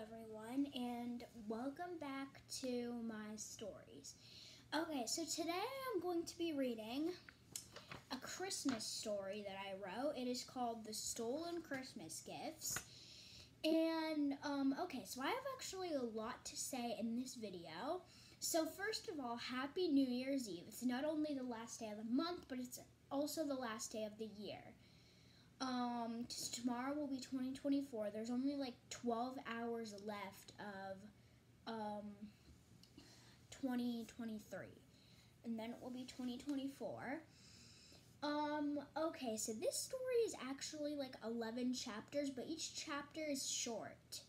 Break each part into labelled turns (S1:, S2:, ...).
S1: everyone, and welcome back to my stories. Okay, so today I'm going to be reading a Christmas story that I wrote. It is called The Stolen Christmas Gifts. And, so I have actually a lot to say in this video. So first of all, Happy New Year's Eve. It's not only the last day of the month, but it's also the last day of the year. Tomorrow will be 2024. There's only like 12 hours left of 2023, and then it will be 2024. Okay, so this story is actually like 11 chapters, but each chapter is short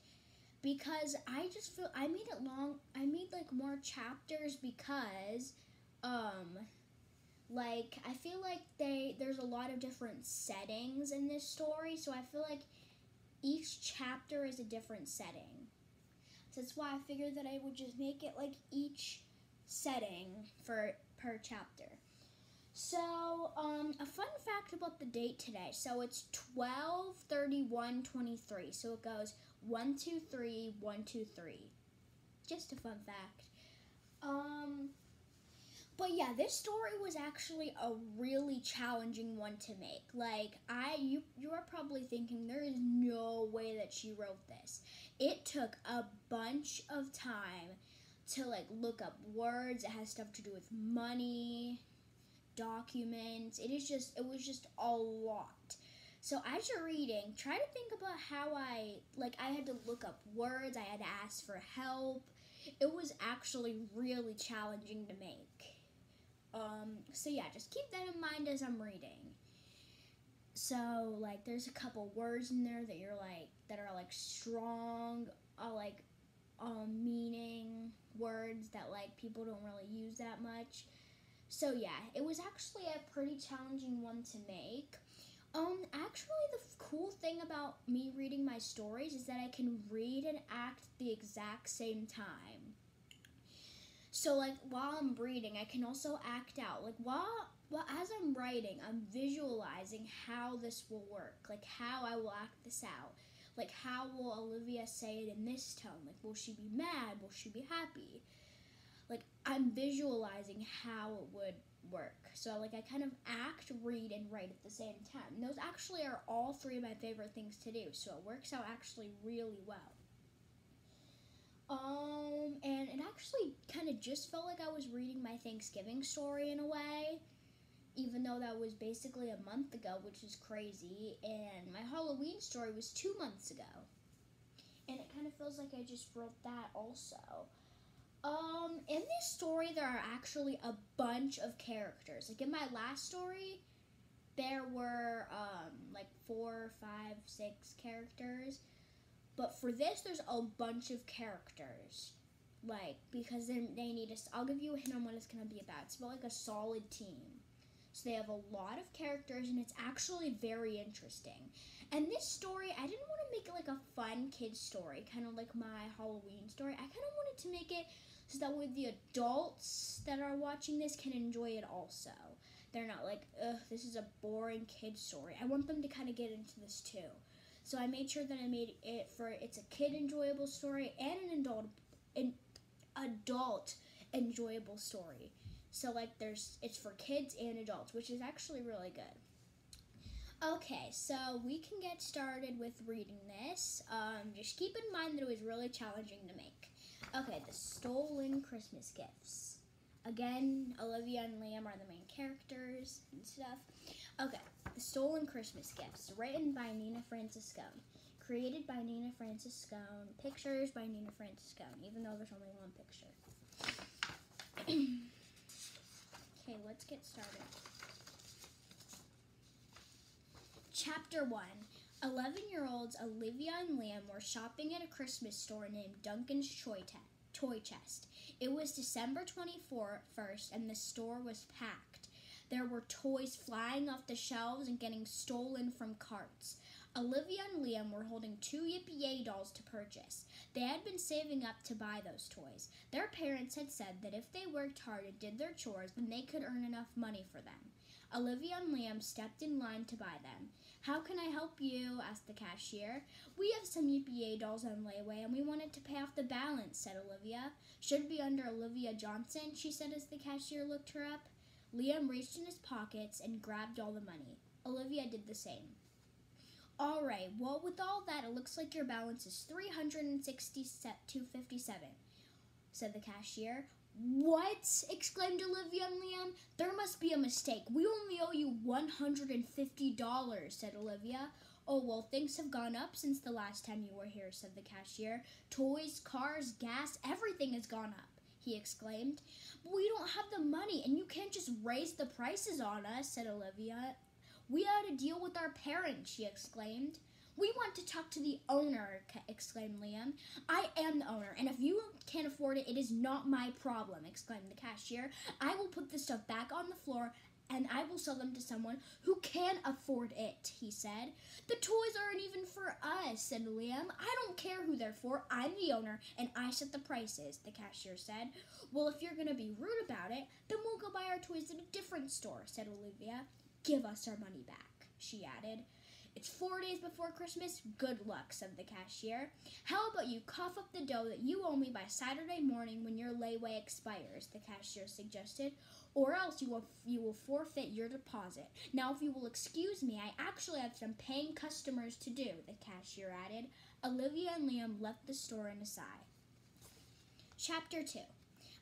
S1: because I just feel I made it long. I made like more chapters because I feel like there's a lot of different settings in this story, so I feel like each chapter is a different setting. So that's why I figured that I would just make it like each setting per chapter. So, a fun fact about the date today. So it's 12/31/23. So it goes 123/123. Just a fun fact. But yeah, this story was actually a really challenging one to make. Like, you are probably thinking there is no way that she wrote this. It took a bunch of time to like look up words. It has stuff to do with money, documents. It was just a lot. So as you're reading, try to think about how I had to look up words. I had to ask for help. It was actually really challenging to make. So yeah, just keep that in mind as I'm reading. So there's a couple words in there that that are strong, meaning words that people don't really use that much. So yeah, it was actually a pretty challenging one to make. Actually, the cool thing about me reading my stories is that I can read and act at the exact same time. So while I'm reading, I can also act out. As I'm writing, I'm visualizing how this will work, how I will act this out. How will Olivia say it in this tone? Will she be mad? Will she be happy? I'm visualizing how it would work. So I kind of act, read, and write at the same time. And those actually are all three of my favorite things to do. So it works out actually really well. And it actually kind of just felt like I was reading my Thanksgiving story in a way, even though that was basically a month ago, which is crazy, and my Halloween story was 2 months ago. And it kind of feels like I just wrote that also. In this story, there are actually a bunch of characters. In my last story, there were, 4, 5, 6 characters. But for this, there's a bunch of characters. Because they need I'll give you a hint on what it's going to be about. It's about a solid team. So they have a lot of characters, and it's actually very interesting. And this story, I didn't want to make it a fun kid's story, kind of like my Halloween story. I kind of wanted to make it so that way the adults that are watching this can enjoy it also. They're not ugh, this is a boring kid story. I want them to kind of get into this too. So I made sure that I made it it's a kid enjoyable story and an adult enjoyable story. So it's for kids and adults, which is actually really good. Okay, so we can get started with reading this. Just keep in mind that it was really challenging to make. Okay, The Stolen Christmas Gifts. Again, Olivia and Liam are the main characters and stuff. Okay, The Stolen Christmas Gifts, written by Nina Francis Scone. Created by Nina Francis Scone. Pictures by Nina Francis Scone, even though there's only one picture. Okay, let's get started. Chapter 1. 11-year-olds Olivia and Liam were shopping at a Christmas store named Duncan's Toy Chest. It was December 21st, and the store was packed. There were toys flying off the shelves and getting stolen from carts. Olivia and Liam were holding 2 Yippee-Yay dolls to purchase. They had been saving up to buy those toys. Their parents had said that if they worked hard and did their chores, then they could earn enough money for them. Olivia and Liam stepped in line to buy them. "How can I help you?" asked the cashier. "We have some UPA dolls on layaway and we wanted to pay off the balance," said Olivia. "Should be under Olivia Johnson," she said as the cashier looked her up. Liam reached in his pockets and grabbed all the money. Olivia did the same. "All right, well, with all that, it looks like your balance is $362.57, said the cashier. "What?" exclaimed Olivia and Liam. "There must be a mistake. We only owe you $150, said Olivia. "Oh, well, things have gone up since the last time you were here," said the cashier. "Toys, cars, gas, everything has gone up," he exclaimed. "But we don't have the money, and you can't just raise the prices on us," said Olivia. "We had to deal with our parents," she exclaimed. "We want to talk to the owner," exclaimed Liam. "I am the owner, and if you can't afford it, it is not my problem," exclaimed the cashier. "I will put the stuff back on the floor, and I will sell them to someone who can afford it," he said. "The toys aren't even for us," said Liam. "I don't care who they're for. I'm the owner, and I set the prices," the cashier said. "Well, if you're going to be rude about it, then we'll go buy our toys at a different store," said Olivia. "Give us our money back," she added. "It's 4 days before Christmas. Good luck," said the cashier. "How about you cough up the dough that you owe me by Saturday morning when your layaway expires," the cashier suggested, "or else you will forfeit your deposit. Now, if you will excuse me, I actually have some paying customers to do," the cashier added. Olivia and Liam left the store in a sigh. Chapter 2.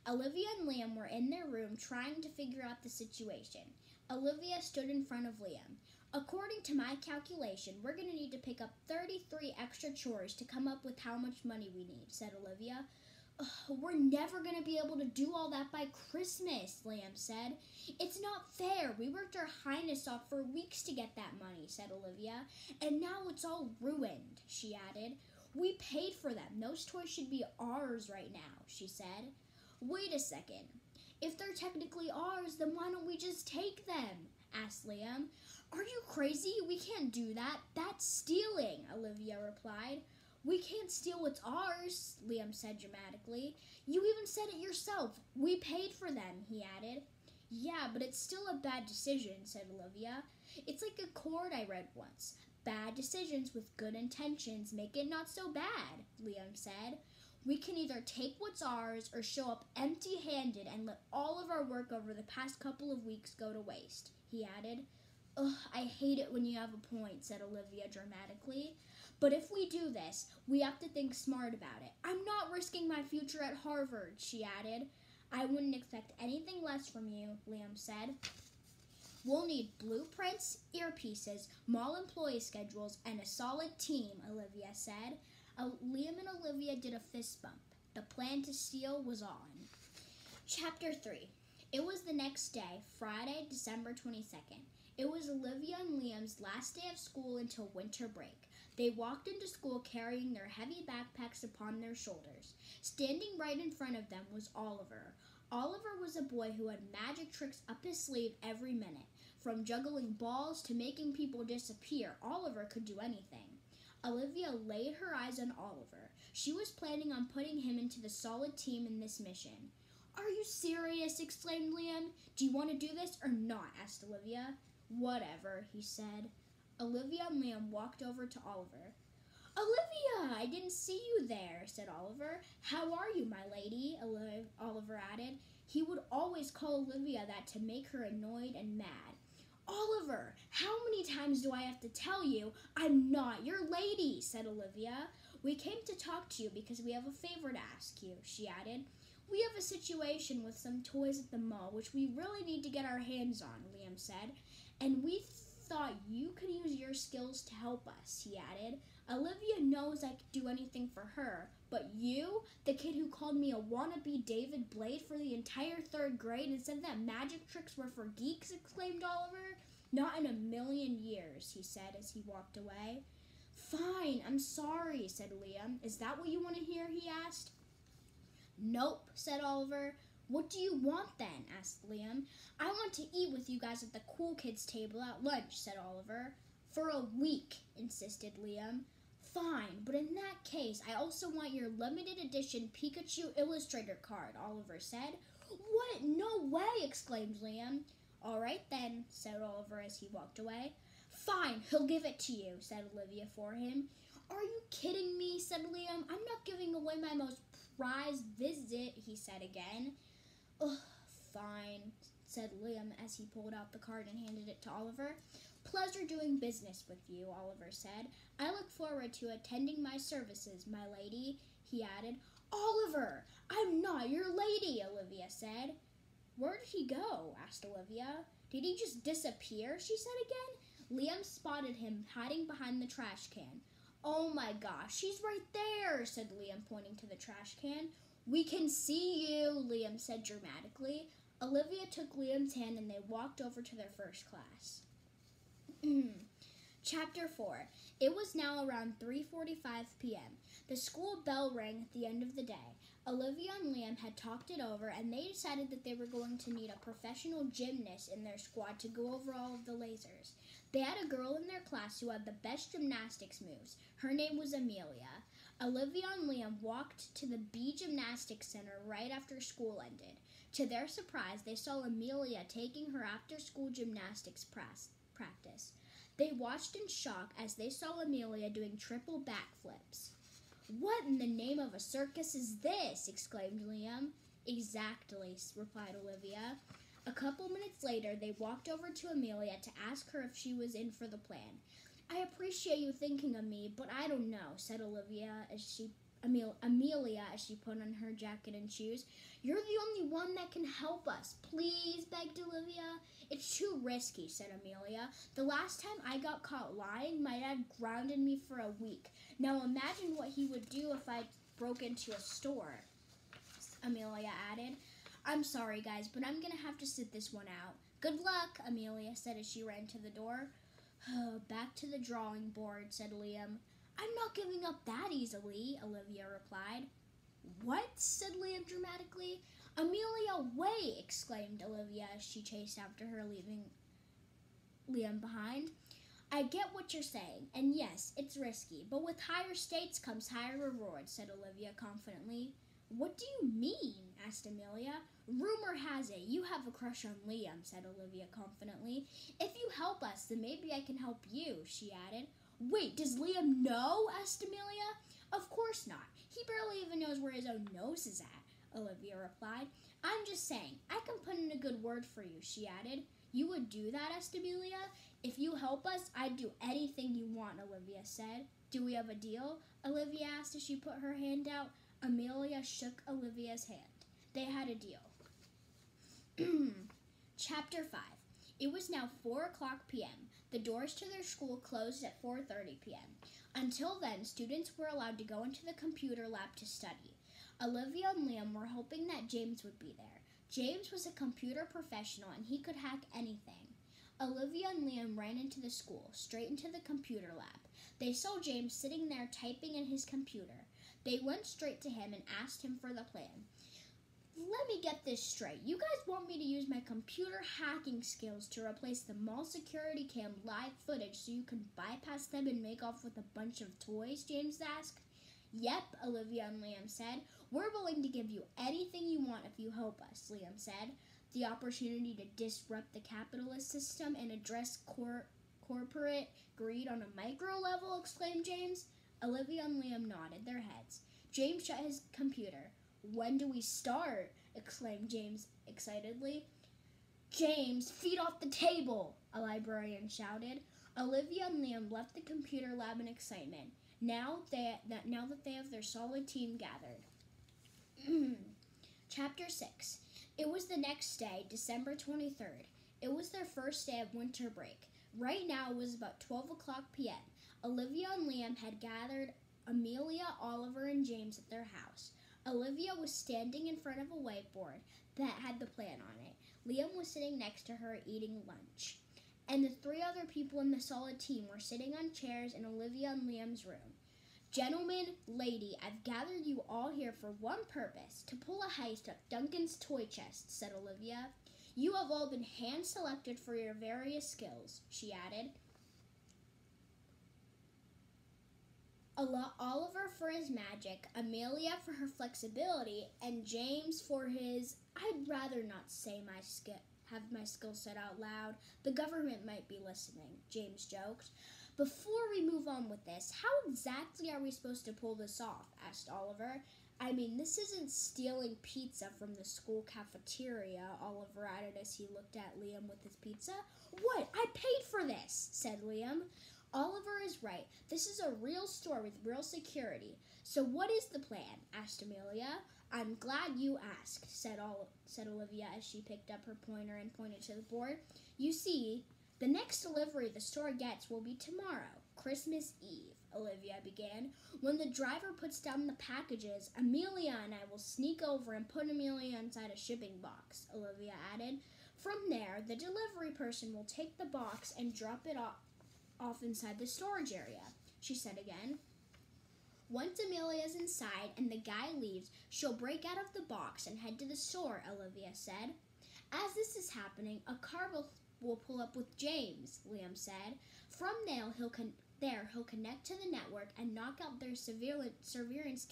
S1: Olivia and Liam were in their room trying to figure out the situation. Olivia stood in front of Liam. "According to my calculation, we're going to need to pick up 33 extra chores to come up with how much money we need," said Olivia. "We're never going to be able to do all that by Christmas," Liam said. "It's not fair. We worked our highness off for weeks to get that money," said Olivia. "And now it's all ruined," she added. "We paid for them. Those toys should be ours right now," she said. "Wait a second. If they're technically ours, then why don't we just take them?" asked Liam. "Are you crazy? We can't do that. That's stealing," Olivia replied. "We can't steal what's ours," Liam said dramatically. "You even said it yourself. We paid for them," he added. "Yeah, but it's still a bad decision," said Olivia. "It's like a quote I read once. Bad decisions with good intentions make it not so bad," Liam said. "We can either take what's ours or show up empty-handed and let all of our work over the past couple of weeks go to waste," he added. "Ugh, I hate it when you have a point," said Olivia dramatically. "But if we do this, we have to think smart about it. I'm not risking my future at Harvard," she added. "I wouldn't expect anything less from you," Liam said. "We'll need blueprints, earpieces, mall employee schedules, and a solid team," Olivia said. Liam and Olivia did a fist bump. The plan to steal was on. Chapter 3. It was the next day, Friday, December 22nd. It was Olivia and Liam's last day of school until winter break. They walked into school carrying their heavy backpacks upon their shoulders. Standing right in front of them was Oliver. Oliver was a boy who had magic tricks up his sleeve every minute. From juggling balls to making people disappear, Oliver could do anything. Olivia laid her eyes on Oliver. She was planning on putting him into the solid team in this mission. "Are you serious?" exclaimed Liam. "Do you want to do this or not?" asked Olivia. "Whatever," he said. Olivia and Liam walked over to Oliver. "Olivia, I didn't see you there," said Oliver. "How are you, my lady?" Oliver added. He would always call Olivia that to make her annoyed and mad. "Oliver, how many times do I have to tell you I'm not your lady?" said Olivia. "We came to talk to you because we have a favor to ask you," she added. "We have a situation with some toys at the mall which we really need to get our hands on," Liam said. "And we thought you could use your skills to help us," he added. "Olivia knows I could do anything for her, but you, the kid who called me a wannabe David Blade for the entire 3rd grade and said that magic tricks were for geeks," exclaimed Oliver. "Not in a million years," he said as he walked away. "Fine, I'm sorry," said Liam. "Is that what you want to hear?" he asked. "Nope," said Oliver. "What do you want then?" asked Liam. "I want to eat with you guys at the cool kids table at lunch," said Oliver. "For a week," insisted Liam. "Fine, but in that case, I also want your limited edition Pikachu Illustrator card," Oliver said. "What? No way!" exclaimed Liam. "All right then," said Oliver as he walked away. "Fine, he'll give it to you," said Olivia for him. "Are you kidding me?" said Liam. "I'm not giving away my most prized visit," he said again. "Ugh, fine," said Liam as he pulled out the card and handed it to Oliver. "Pleasure doing business with you," Oliver said. "I look forward to attending my services, my lady," he added. "Oliver, I'm not your lady," Olivia said. "Where did he go?" asked Olivia. "Did he just disappear?" she said again. Liam spotted him hiding behind the trash can. "Oh my gosh, he's right there," said Liam, pointing to the trash can. "We can see you," Liam said dramatically. Olivia took Liam's hand and they walked over to their first class. Chapter 4. It was now around 3:45 p.m. The school bell rang at the end of the day. Olivia and Liam had talked it over and they decided that they were going to need a professional gymnast in their squad to go over all of the lasers. They had a girl in their class who had the best gymnastics moves. Her name was Amelia. Olivia and Liam walked to the B Gymnastics Center right after school ended. To their surprise, they saw Amelia taking her after-school gymnastics practice. They watched in shock as they saw Amelia doing triple backflips. "What in the name of a circus is this?" exclaimed Liam. "Exactly," replied Olivia. A couple minutes later, they walked over to Amelia to ask her if she was in for the plan. "I appreciate you thinking of me, but I don't know," said Amelia as she put on her jacket and shoes. "You're the only one that can help us. Please," begged Olivia. "It's too risky," said Amelia. "The last time I got caught lying, my dad grounded me for a week. Now imagine what he would do if I broke into a store," Amelia added. "I'm sorry, guys, but I'm going to have to sit this one out." "Good luck," Amelia said as she ran to the door. "Back to the drawing board," said Liam. "I'm not giving up that easily," Olivia replied. "What?" said Liam dramatically. "Amelia, wait!" exclaimed Olivia as she chased after her, leaving Liam behind. "I get what you're saying, and yes, it's risky, but with higher stakes comes higher rewards," said Olivia confidently. "What do you mean?" asked Amelia. "Rumor has it you have a crush on Liam," said Olivia confidently. "If you help us, then maybe I can help you," she added. "Wait, does Liam know?" asked Amelia. "Of course not. He barely even knows where his own nose is at," Olivia replied. "I'm just saying, I can put in a good word for you," she added. "You would do that?" asked Amelia. "If you help us, I'd do anything you want," Olivia said. "Do we have a deal?" Olivia asked as she put her hand out. Amelia shook Olivia's hand. They had a deal. Chapter 5. It was now 4:00 p.m. The doors to their school closed at 4:30 p.m. Until then, students were allowed to go into the computer lab to study. Olivia and Liam were hoping that James would be there. James was a computer professional and he could hack anything. Olivia and Liam ran into the school, straight into the computer lab. They saw James sitting there typing in his computer. They went straight to him and asked him for the plan. "Let me get this straight. You guys want me to use my computer hacking skills to replace the mall security cam live footage so you can bypass them and make off with a bunch of toys?" James asked. "Yep," Olivia and Liam said. "We're willing to give you anything you want if you help us," Liam said. "The opportunity to disrupt the capitalist system and address corporate greed on a micro level," exclaimed James. Olivia and Liam nodded their heads. James shut his computer. "When do we start?" exclaimed James excitedly. "James, feet off the table!" a librarian shouted. Olivia and Liam left the computer lab in excitement, now that they have their solid team gathered. Chapter 6. It was the next day, December 23rd. It was their first day of winter break. Right now it was about 12:00 p.m. Olivia and Liam had gathered Amelia, Oliver, and James at their house. Olivia was standing in front of a whiteboard that had the plan on it. Liam was sitting next to her eating lunch. And the three other people in the solid team were sitting on chairs in Olivia and Liam's room. "Gentlemen, lady, I've gathered you all here for one purpose, to pull a heist at Duncan's toy chest," said Olivia. "You have all been hand-selected for your various skills," she added. Oliver for his magic, Amelia for her flexibility, and James for his, I'd rather not say my have my skill set out loud. The government might be listening, James joked. Before we move on with this, how exactly are we supposed to pull this off? Asked Oliver. I mean, this isn't stealing pizza from the school cafeteria, Oliver added as he looked at Liam with his pizza. What? I paid for this, said Liam. Oliver is right. This is a real store with real security. So what is the plan? Asked Amelia. I'm glad you asked, said Olivia as she picked up her pointer and pointed to the board. You see, the next delivery the store gets will be tomorrow, Christmas Eve, Olivia began. When the driver puts down the packages, Amelia and I will sneak over and put Amelia inside a shipping box, Olivia added. From there, the delivery person will take the box and drop it off inside the storage area, she said again. Once Amelia's inside and the guy leaves, she'll break out of the box and head to the store, Olivia said. As this is happening, a car will pull up with James, Liam said. From there, he'll connect to the network and knock out their surveillance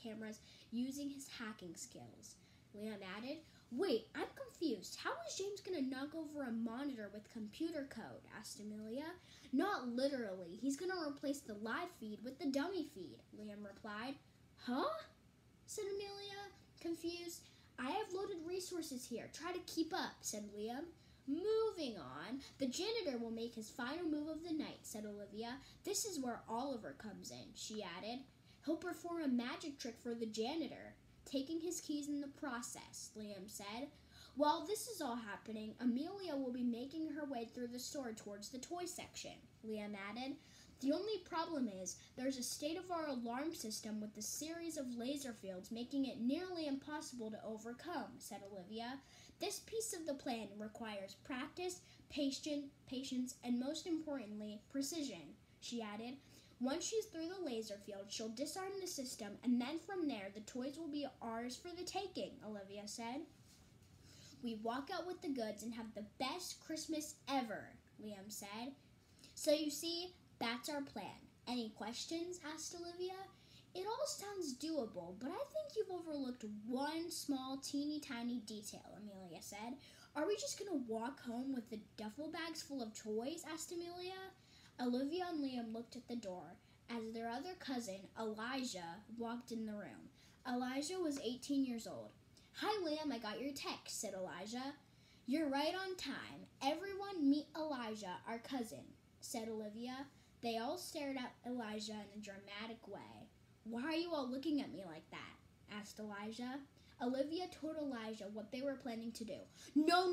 S1: cameras using his hacking skills. Liam added, Wait, I'm confused. How is James going to knock over a monitor with computer code? Asked Amelia. Not literally. He's going to replace the live feed with the dummy feed, Liam replied. Huh? Said Amelia, confused. I have loaded resources here. Try to keep up, said Liam. Moving on, the janitor will make his final move of the night, said Olivia. This is where Oliver comes in, she added. He'll perform a magic trick for the janitor, taking his keys in the process, Liam said. While this is all happening, Amelia will be making her way through the store towards the toy section, Liam added. The only problem is there's a state-of-the-art alarm system with a series of laser fields making it nearly impossible to overcome, said Olivia. This piece of the plan requires practice, patience, and most importantly, precision, she added. Once she's through the laser field, she'll disarm the system, and then from there, the toys will be ours for the taking, Olivia said. We walk out with the goods and have the best Christmas ever, Liam said. So you see, that's our plan. Any questions? Asked Olivia. It all sounds doable, but I think you've overlooked one small, teeny-tiny detail, Amelia said. Are we just going to walk home with the duffel bags full of toys? Asked Amelia. Olivia and Liam looked at the door as their other cousin, Elijah, walked in the room. Elijah was 18 years old. Hi, Liam, I got your text, said Elijah. You're right on time. Everyone meet Elijah, our cousin, said Olivia. They all stared at Elijah in a dramatic way. Why are you all looking at me like that? Asked Elijah. Olivia told Elijah what they were planning to do. No,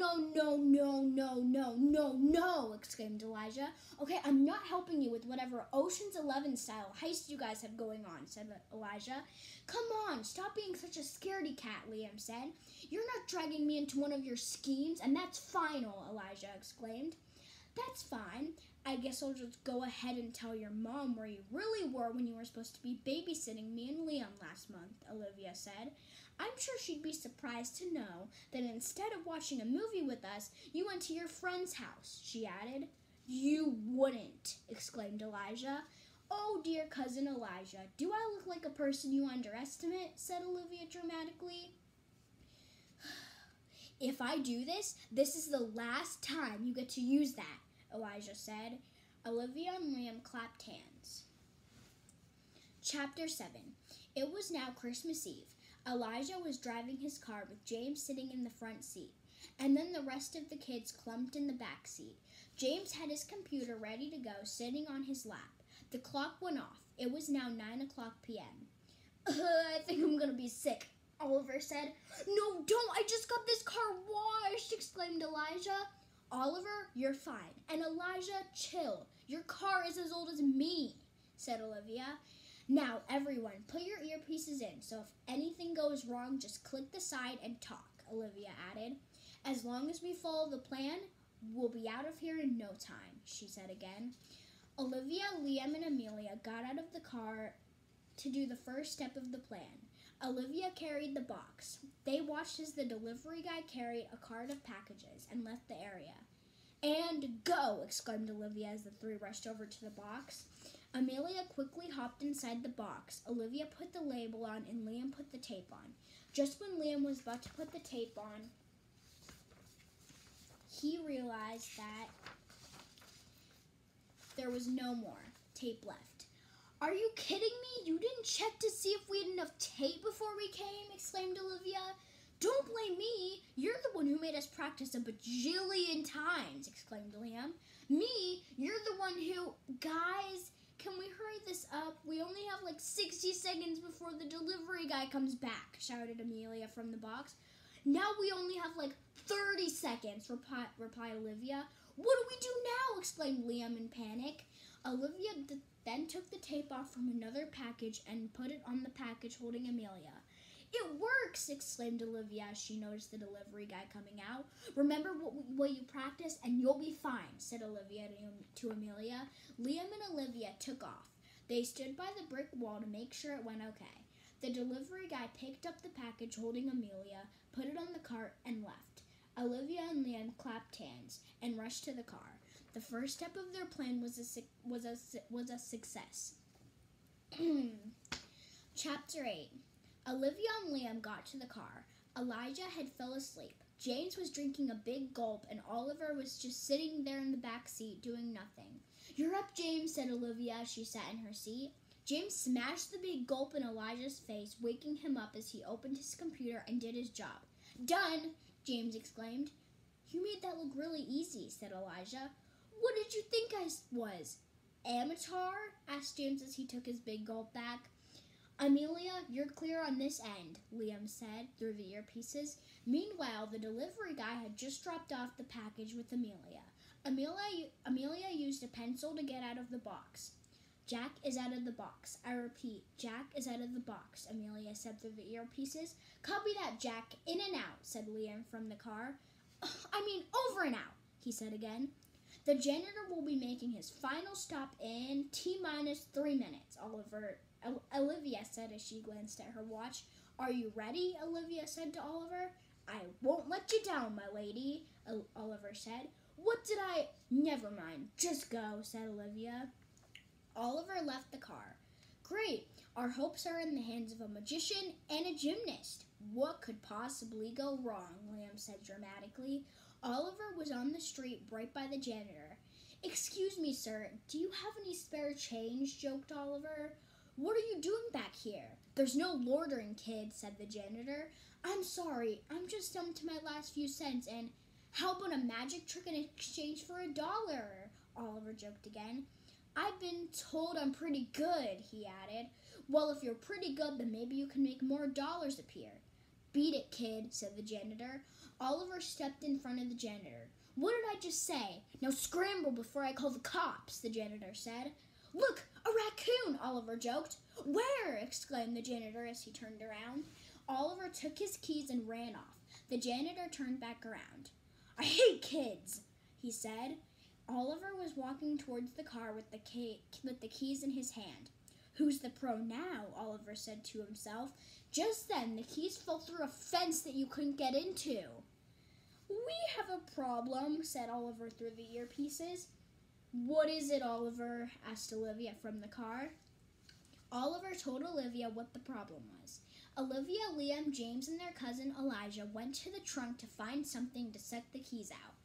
S1: exclaimed Elijah. Okay, I'm not helping you with whatever Ocean's 11 style heist you guys have going on, said Elijah. Come on, stop being such a scaredy cat, Liam said. You're not dragging me into one of your schemes, and that's final, Elijah exclaimed. That's fine. I guess I'll just go ahead and tell your mom where you really were when you were supposed to be babysitting me and Liam last month, Olivia said. I'm sure she'd be surprised to know that instead of watching a movie with us, you went to your friend's house, she added. You wouldn't, exclaimed Elijah. Oh, dear cousin Elijah, do I look like a person you underestimate? Said Olivia dramatically. If I do this, this is the last time you get to use that, Elijah said. Olivia and Liam clapped hands. Chapter 7. It was now Christmas Eve. Elijah was driving his car with James sitting in the front seat, and then the rest of the kids clumped in the back seat. James had his computer ready to go, sitting on his lap. The clock went off. It was now 9:00 p.m. I think I'm going to be sick, Oliver said. No, don't! I just got this car washed, exclaimed Elijah. Oliver, you're fine. And Elijah, chill. Your car is as old as me, said Olivia. Now, everyone, put your earpieces in, so if anything goes wrong, just click the side and talk, Olivia added. As long as we follow the plan, we'll be out of here in no time, she said again. Olivia, Liam, and Amelia got out of the car to do the first step of the plan. Olivia carried the box. They watched as the delivery guy carried a cart of packages and left the area. And go, exclaimed Olivia as the three rushed over to the box. Amelia quickly hopped inside the box. Olivia put the label on and Liam put the tape on. Just when Liam was about to put the tape on, he realized that there was no more tape left. "Are you kidding me? You didn't check to see if we had enough tape before we came?" exclaimed Olivia. "Don't blame me. You're the one who made us practice a bajillion times," exclaimed Liam. "Me? You're the one who... Guys, can we hurry this up? We only have like 60 seconds before the delivery guy comes back," shouted Amelia from the box. "Now we only have like 30 seconds, replied Olivia. "What do we do now?" exclaimed Liam in panic. Olivia then took the tape off from another package and put it on the package holding Amelia. "It works!" exclaimed Olivia as she noticed the delivery guy coming out. "Remember what you practiced and you'll be fine," said Olivia to Amelia. Liam and Olivia took off. They stood by the brick wall to make sure it went okay. The delivery guy picked up the package holding Amelia, put it on the cart, and left. Olivia and Liam clapped hands and rushed to the car. The first step of their plan was a success. Chapter 8. Olivia and Liam got to the car. Elijah had fell asleep. James was drinking a big gulp, and Oliver was just sitting there in the back seat doing nothing. "You're up, James," said Olivia as she sat in her seat. James smashed the big gulp in Elijah's face, waking him up as he opened his computer and did his job. "Done!" James exclaimed. "You made that look really easy," said Elijah. "What did you think I was? Amateur?" asked James as he took his big gulp back. "Amelia, you're clear on this end," Liam said through the earpieces. Meanwhile, the delivery guy had just dropped off the package with Amelia. Amelia used a pencil to get out of the box. "Jack is out of the box. I repeat, Jack is out of the box," Amelia said through the earpieces. "Copy that, Jack. In and out," said Liam from the car. Over and out," he said again. "The janitor will be making his final stop in T-minus 3 minutes," Olivia said as she glanced at her watch. "Are you ready?" Olivia said to Oliver. "I won't let you down, my lady," Oliver said. "What did I... Never mind, just go," said Olivia. Oliver left the car. "Great, our hopes are in the hands of a magician and a gymnast. What could possibly go wrong?" Liam said dramatically. Oliver was on the street right by the janitor. "Excuse me, sir, do you have any spare change?" joked Oliver. "What are you doing back here?" "There's no loitering, kid," said the janitor. "I'm sorry, I'm just down to my last few cents, and how about a magic trick in exchange for $1? Oliver joked again. "I've been told I'm pretty good," he added. "Well, if you're pretty good, then maybe you can make more dollars appear." "Beat it, kid," said the janitor. Oliver stepped in front of the janitor. "What did I just say? Now scramble before I call the cops," the janitor said. "Look, a raccoon," Oliver joked. "Where?" exclaimed the janitor as he turned around. Oliver took his keys and ran off. The janitor turned back around. "I hate kids," he said. Oliver was walking towards the car with the keys in his hand. "Who's the pro now?" Oliver said to himself. Just then, the keys fell through a fence that you couldn't get into. "We have a problem," said Oliver through the earpieces. "What is it, Oliver?" asked Olivia from the car. Oliver told Olivia what the problem was. Olivia, Liam, James, and their cousin Elijah went to the trunk to find something to set the keys out.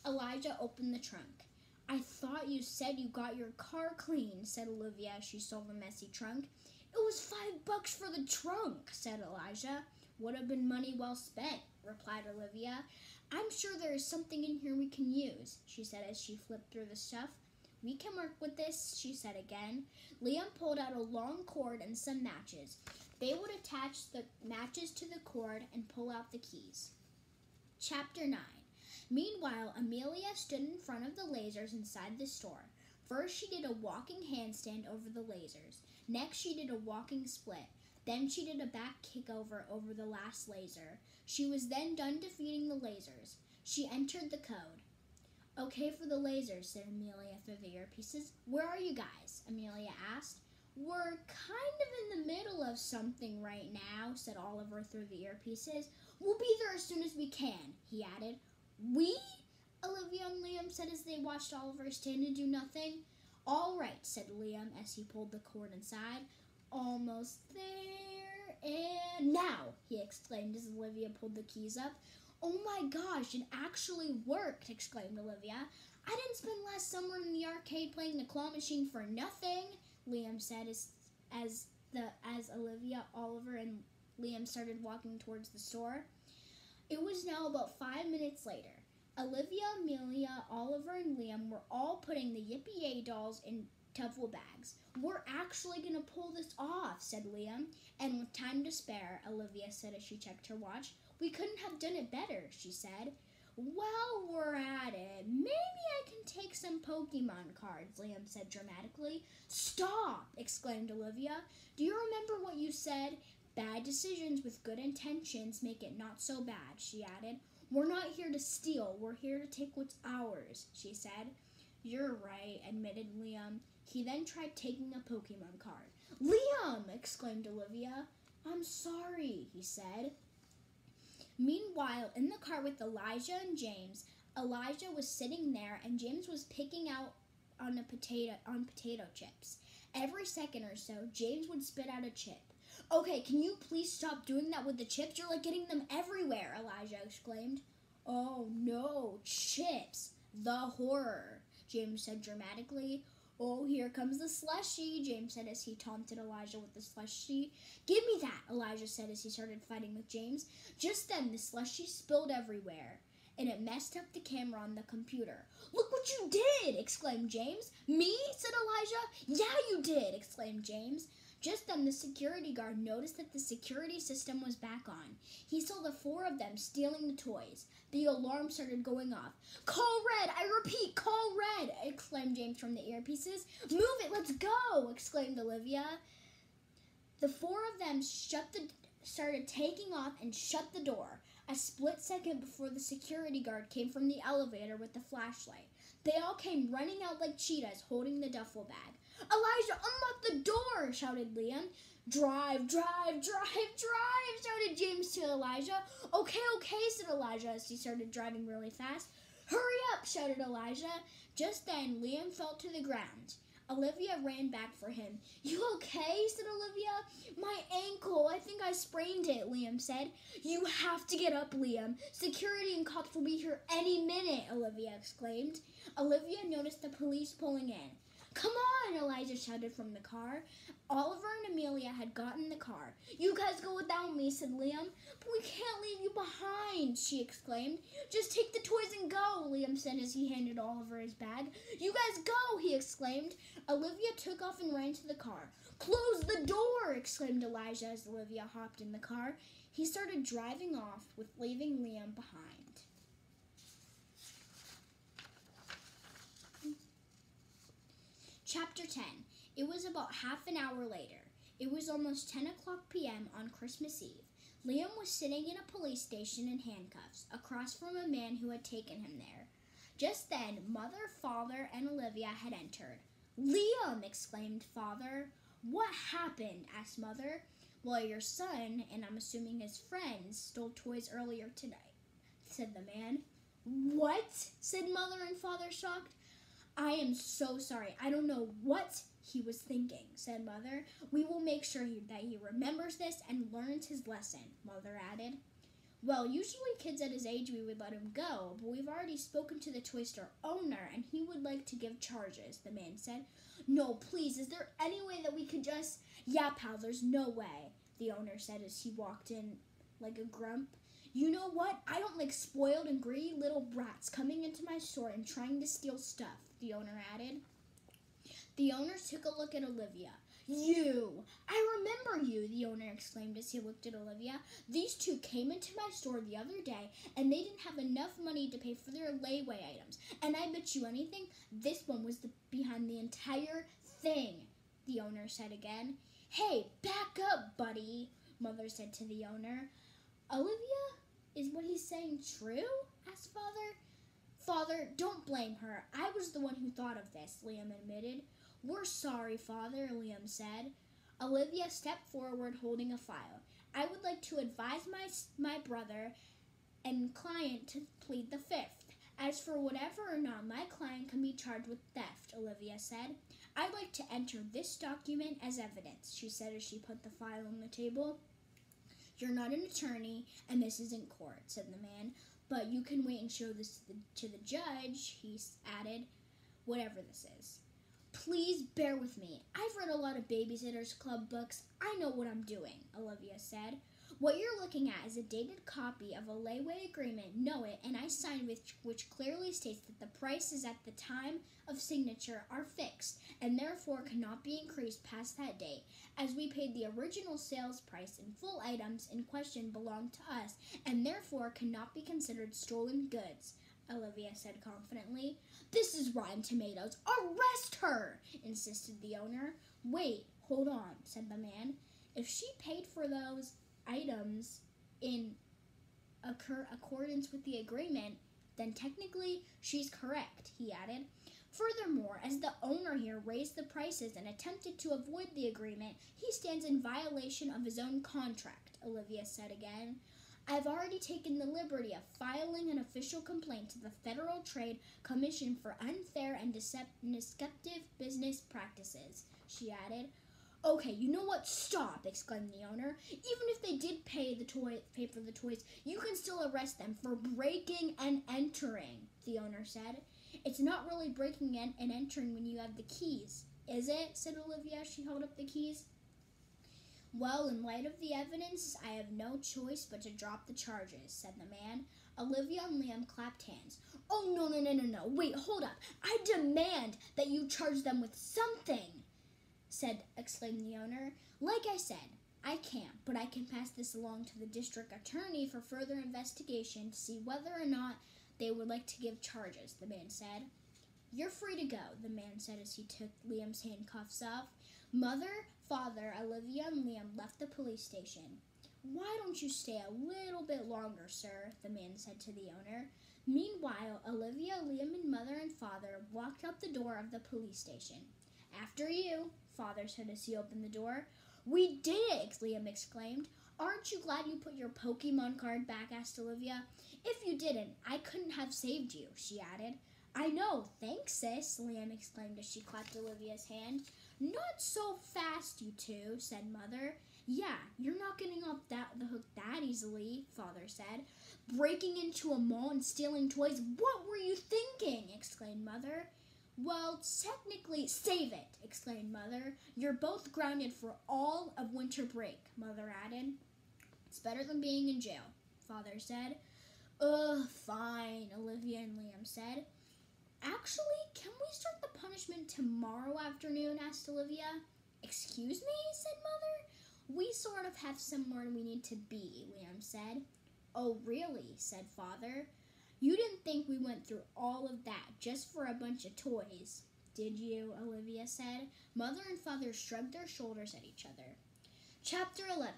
S1: Elijah opened the trunk. "I thought you said you got your car clean," said Olivia as she saw the messy trunk. "It was $5 for the trunk," said Elijah. "Would have been money well spent," replied Olivia. "I'm sure there is something in here we can use," she said as she flipped through the stuff. "We can work with this," she said again. Liam pulled out a long cord and some matches. They would attach the matches to the cord and pull out the keys. Chapter 9. Meanwhile, Amelia stood in front of the lasers inside the store. First, she did a walking handstand over the lasers. Next, she did a walking split. Then she did a back kick over the last laser. She was then done defeating the lasers. She entered the code. "Okay for the lasers," said Amelia through the earpieces. "Where are you guys?" Amelia asked. "We're kind of in the middle of something right now," said Oliver through the earpieces. "We'll be there as soon as we can," he added. "We?" Olivia and Liam said as they watched Oliver stand and do nothing. "All right," said Liam as he pulled the cord inside. "Almost there, and now!" he exclaimed as Olivia pulled the keys up. "Oh my gosh, it actually worked," exclaimed Olivia. "I didn't spend last summer in the arcade playing the claw machine for nothing," Liam said as Olivia, Oliver, and Liam started walking towards the store. It was now about 5 minutes later. Olivia, Amelia, Oliver, and Liam were all putting the Yippee-Yay dolls in duffel bags. "We're actually going to pull this off," said Liam. "And with time to spare," Olivia said as she checked her watch. "We couldn't have done it better," she said. "While we're at it, maybe I can take some Pokemon cards," Liam said dramatically. "Stop!" exclaimed Olivia. "Do you remember what you said? Bad decisions with good intentions make it not so bad," she added. "We're not here to steal. We're here to take what's ours," she said. "You're right," admitted Liam. He then tried taking a Pokemon card. "Liam!" exclaimed Olivia. "I'm sorry," he said. Meanwhile, in the car with Elijah and James, Elijah was sitting there and James was picking out on potato chips. Every second or so, James would spit out a chip. "Okay, can you please stop doing that with the chips? You're like getting them everywhere," Elijah exclaimed. "Oh no, chips! The horror," James said dramatically. "Oh, here comes the slushie," James said as he taunted Elijah with the slushie. "Give me that," Elijah said as he started fighting with James. Just then, the slushie spilled everywhere, and it messed up the camera on the computer. "Look what you did!" exclaimed James. "Me?" said Elijah. "Yeah, you did!" exclaimed James. Just then, the security guard noticed that the security system was back on. He saw the four of them stealing the toys. The alarm started going off. "Call red! I repeat, call red!" exclaimed James from the earpieces. "Move it! Let's go!" exclaimed Olivia. The four of them started taking off and shut the door. A split second before the security guard came from the elevator with the flashlight. They all came running out like cheetahs, holding the duffel bag. "Elijah, unlock the door!" shouted Liam. "Drive, drive, drive, drive!" shouted James to Elijah. Okay, said Elijah as he started driving really fast. "Hurry up!" shouted Elijah. Just then, Liam fell to the ground. Olivia ran back for him. "You okay?" said Olivia. "My ankle. I think I sprained it," Liam said. "You have to get up, Liam. Security and cops will be here any minute," Olivia exclaimed. Olivia noticed the police pulling in. "Come on!" Elijah shouted from the car. Oliver and Amelia had gotten in the car. "You guys go without me," said Liam. "But we can't leave you behind," she exclaimed. "Just take the toys and go," Liam said as he handed Oliver his bag. "You guys go," he exclaimed. Olivia took off and ran to the car. "Close the door!" exclaimed Elijah as Olivia hopped in the car. He started driving off, leaving Liam behind. Chapter 10. It was about half an hour later. It was almost 10 o'clock p.m. on Christmas Eve. Liam was sitting in a police station in handcuffs, across from a man who had taken him there. Just then, Mother, Father, and Olivia had entered. "Liam!" exclaimed Father. "What happened?" asked Mother. "Well, your son, and I'm assuming his friends, stole toys earlier tonight," said the man. "What?" said Mother and Father, shocked. "I am so sorry. I don't know what he was thinking," said Mother. "We will make sure that he remembers this and learns his lesson," Mother added. "Well, usually kids at his age we would let him go, but we've already spoken to the toy store owner and he would like to give charges," the man said. "No, please, is there any way that we could just—" "Yeah, pal, there's no way," the owner said as he walked in like a grump. "You know what? I don't like spoiled and greedy little brats coming into my store and trying to steal stuff," the owner added. The owner took a look at Olivia. "You! I remember you," the owner exclaimed as he looked at Olivia. "These two came into my store the other day and they didn't have enough money to pay for their layaway items. And I bet you anything, this one was behind the entire thing," the owner said again. "Hey, back up, buddy," Mother said to the owner. "Olivia, is what he's saying true?" asked Father. "Father, don't blame her. I was the one who thought of this," Liam admitted. "We're sorry, Father," Liam said. Olivia stepped forward holding a file. "I would like to advise my brother and client to plead the fifth. As for whatever or not my client can be charged with theft," Olivia said. "I'd like to enter this document as evidence," she said as she put the file on the table. You're not an attorney, and this isn't court, said the man. But you can wait and show this to the judge, he added. Whatever this is. Please bear with me. I've read a lot of Babysitters Club books. I know what I'm doing, Olivia said. What you're looking at is a dated copy of a layaway agreement, know it, and I signed which clearly states that the prices at the time of signature are fixed and therefore cannot be increased past that date, as we paid the original sales price and full items in question belong to us and therefore cannot be considered stolen goods, Olivia said confidently. This is Rotten Tomatoes. Arrest her, insisted the owner. Wait, hold on, said the man. If she paid for those items in accordance with the agreement, then technically she's correct, he added. Furthermore, as the owner here raised the prices and attempted to avoid the agreement, he stands in violation of his own contract, Olivia said again. I've already taken the liberty of filing an official complaint to the Federal Trade Commission for unfair and deceptive business practices, she added. Okay, you know what? Stop, exclaimed the owner. Even if they did pay for the toys, you can still arrest them for breaking and entering, the owner said. It's not really breaking and entering when you have the keys, is it? Said Olivia as she held up the keys. Well, in light of the evidence, I have no choice but to drop the charges, said the man. Olivia and Liam clapped hands. Oh, no. Wait, hold up. I demand that you charge them with something, exclaimed the owner. Like I said, I can't, but I can pass this along to the district attorney for further investigation to see whether or not they would like to give charges, the man said. You're free to go, the man said as he took Liam's handcuffs off. Mother, father, Olivia, and Liam left the police station. Why don't you stay a little bit longer, sir, the man said to the owner. Meanwhile, Olivia, Liam, and mother and father walked out the door of the police station. After you, father said as he opened the door. We did it, Liam exclaimed. Aren't you glad you put your Pokemon card back, asked Olivia. If you didn't, I couldn't have saved you, she added. I know, thanks, sis, Liam exclaimed as she clapped Olivia's hand. Not so fast, you two, said Mother. Yeah, you're not getting off the hook that easily, Father said. Breaking into a mall and stealing toys, what were you thinking? Exclaimed Mother. Well, technically, save it, exclaimed Mother. You're both grounded for all of winter break, Mother added. It's better than being in jail, Father said. Fine, Olivia and Liam said. Actually, can we start the punishment tomorrow afternoon, asked Olivia. Excuse me, said Mother. We sort of have somewhere we need to be, Liam said. Oh, really, said Father. You didn't think we went through all of that just for a bunch of toys, did you? Olivia said. Mother and Father shrugged their shoulders at each other. Chapter 11.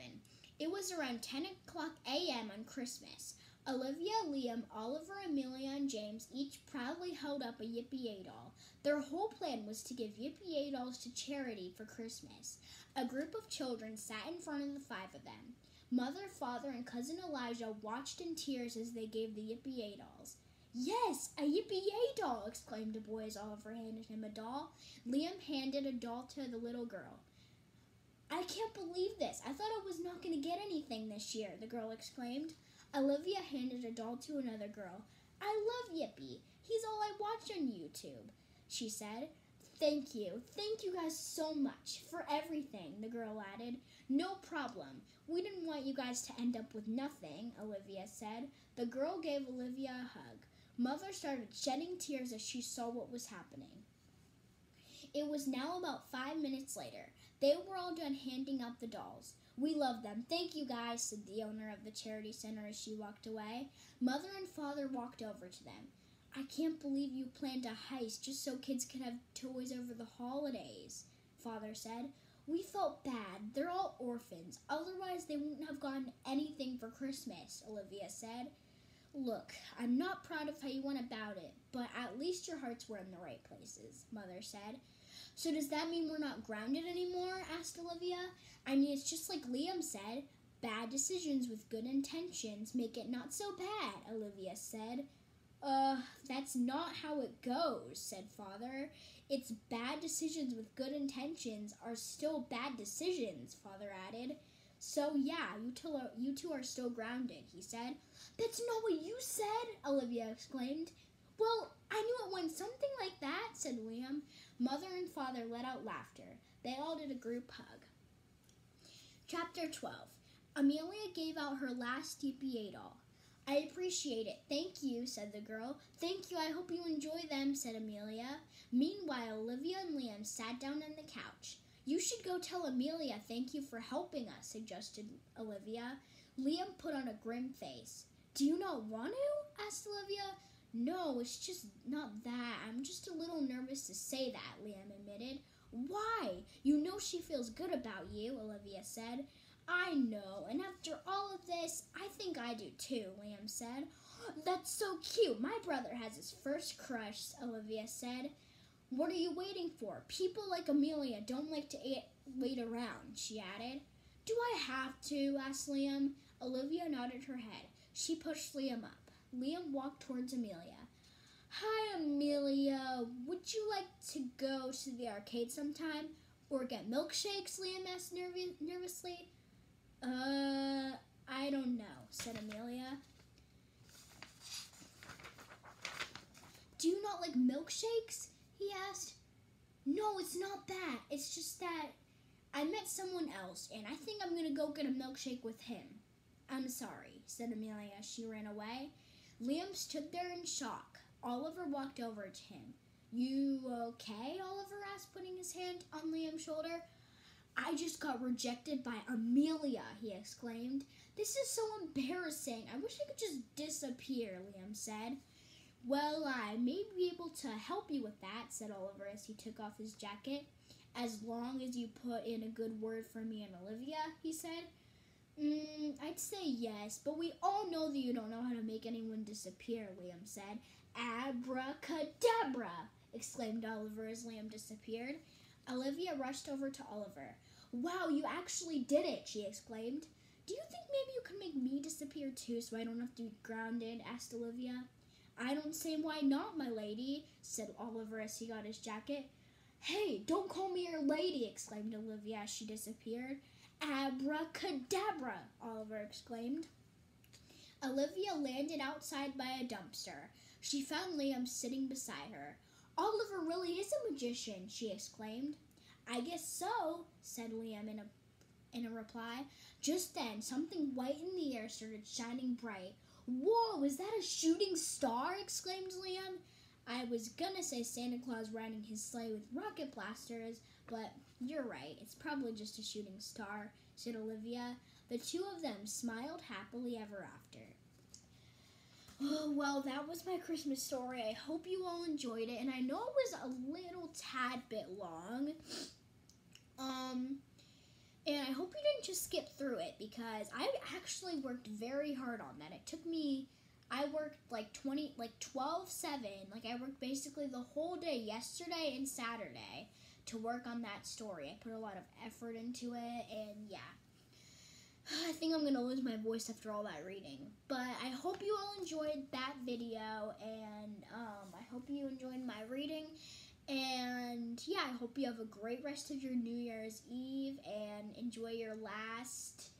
S1: It was around 10 o'clock a.m. on Christmas. Olivia, Liam, Oliver, Amelia, and James each proudly held up a Yippee-Yay doll. Their whole plan was to give Yippee-Yay dolls to charity for Christmas. A group of children sat in front of the five of them. Mother, Father, and Cousin Elijah watched in tears as they gave the Yippee-Yay dolls. Yes, a Yippee-Yay doll, exclaimed a boy as Oliver handed him a doll. Liam handed a doll to the little girl. I can't believe this. I thought I was not going to get anything this year, the girl exclaimed. Olivia handed a doll to another girl. I love Yippee. He's all I watch on YouTube, she said. Thank you guys so much for everything, the girl added. No problem. We didn't want you guys to end up with nothing, Olivia said. The girl gave Olivia a hug. Mother started shedding tears as she saw what was happening. It was now about 5 minutes later. They were all done handing out the dolls. We love them. Thank you guys, said the owner of the charity center as she walked away. Mother and Father walked over to them. I can't believe you planned a heist just so kids could have toys over the holidays, Father said. We felt bad. They're all orphans. Otherwise, they wouldn't have gotten anything for Christmas, Olivia said. Look, I'm not proud of how you went about it, but at least your hearts were in the right places, Mother said. So does that mean we're not grounded anymore? Asked Olivia. I mean, it's just like Liam said. Bad decisions with good intentions make it not so bad, Olivia said. That's not how it goes, said Father. It's bad decisions with good intentions are still bad decisions, Father added. So yeah, you two are still grounded, he said. That's not what you said, Olivia exclaimed. Well, I knew it went something like that, said Liam. Mother and father let out laughter. They all did a group hug. Chapter 12. Amelia gave out her last DPA doll. I appreciate it. Thank you, said the girl. Thank you. I hope you enjoy them, said Amelia. Meanwhile, Olivia and Liam sat down on the couch. You should go tell Amelia thank you for helping us, suggested Olivia. Liam put on a grim face. Do you not want to? Asked Olivia. No, it's just not that. I'm just a little nervous to say that, Liam admitted. Why? You know she feels good about you, Olivia said. I know, and after all of this, I think I do too, Liam said. That's so cute. My brother has his first crush, Olivia said. What are you waiting for? People like Amelia don't like to wait around, she added. Do I have to? Asked Liam. Olivia nodded her head. She pushed Liam up. Liam walked towards Amelia. Hi, Amelia. Would you like to go to the arcade sometime? Or get milkshakes? Liam asked nervously. I don't know, said Amelia. Do you not like milkshakes? He asked. No, it's not that. It's just that I met someone else, and I think I'm going to go get a milkshake with him. I'm sorry, said Amelia as she ran away. Liam stood there in shock. Oliver walked over to him. You okay? Oliver asked, putting his hand on Liam's shoulder. I just got rejected by Amelia, he exclaimed. This is so embarrassing. I wish I could just disappear, Liam said. Well, I may be able to help you with that, said Oliver as he took off his jacket. As long as you put in a good word for me and Olivia, he said. I'd say yes, but we all know that you don't know how to make anyone disappear, Liam said. Abracadabra, exclaimed Oliver as Liam disappeared. Olivia rushed over to Oliver. Wow, you actually did it, she exclaimed. Do you think maybe you can make me disappear too so I don't have to be grounded? Asked Olivia. I don't say why not, my lady, said Oliver as he got his jacket. Hey, don't call me your lady, exclaimed Olivia as she disappeared. Abracadabra, Oliver exclaimed. Olivia landed outside by a dumpster. She found Liam sitting beside her. Oliver really is a magician, she exclaimed. I guess so, said Liam in a reply. Just then, something white in the air started shining bright. Whoa, is that a shooting star? Exclaimed Liam. I was gonna say Santa Claus riding his sleigh with rocket blasters, but you're right, it's probably just a shooting star, said Olivia. The two of them smiled happily ever after. Oh, well, that was my Christmas story. I hope you all enjoyed it, and I know it was a little tad bit long. And I hope you didn't just skip through it, because I actually worked very hard on that. It took me, I worked like 12/7. Like, I worked basically the whole day, yesterday and Saturday, to work on that story. I put a lot of effort into it, and yeah. I think I'm going to lose my voice after all that reading. But I hope you all enjoyed that video, and I hope you enjoyed my reading. And yeah, I hope you have a great rest of your New Year's Eve and enjoy your last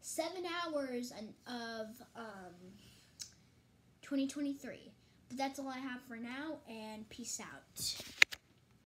S1: 7 hours of 2023. But that's all I have for now, and peace out.